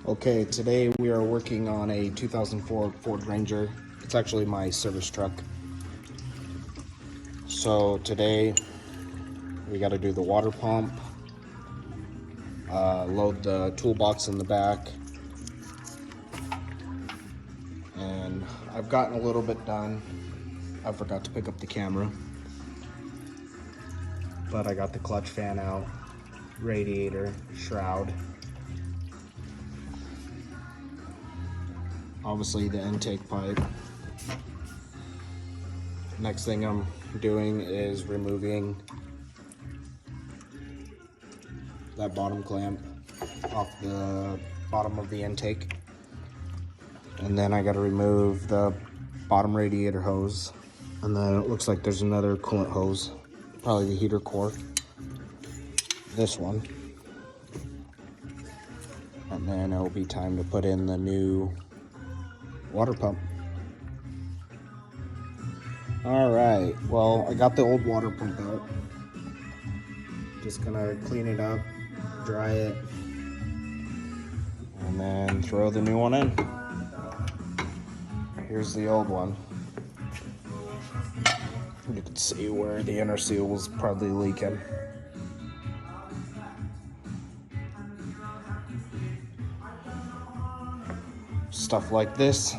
Okay, today we are working on a 2004 Ford Ranger. It's actually my service truck. So today we got to do the water pump, load the toolbox in the back, and I've gotten a little bit done. I forgot to pick up the camera, but I got the clutch fan out, radiator, shroud. Obviously the intake pipe. Next thing I'm doing is removing that bottom clamp off the bottom of the intake. And then I gotta remove the bottom radiator hose. And then it looks like there's another coolant hose, probably the heater core. This one. And then it'll be time to put in the new water pump. All right, well, I got the old water pump out. Just gonna clean it up, dry it, and then throw the new one in. Here's the old one. You can see where the inner seal was probably leaking. Stuff like this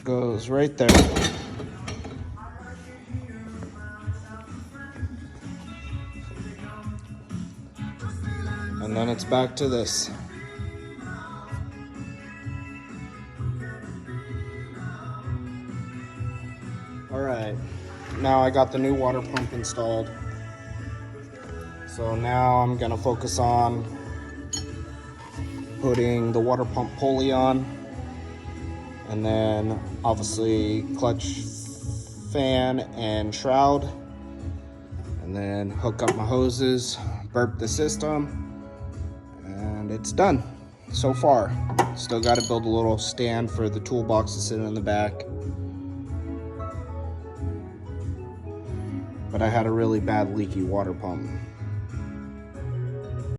goes right there. And then it's back to this. All right, now I got the new water pump installed. So now I'm gonna focus on putting the water pump pulley on, and then obviously clutch fan and shroud, and then hook up my hoses, burp the system, and it's done so far. Still got to build a little stand for the toolbox to sit in the back, but I had a really bad leaky water pump.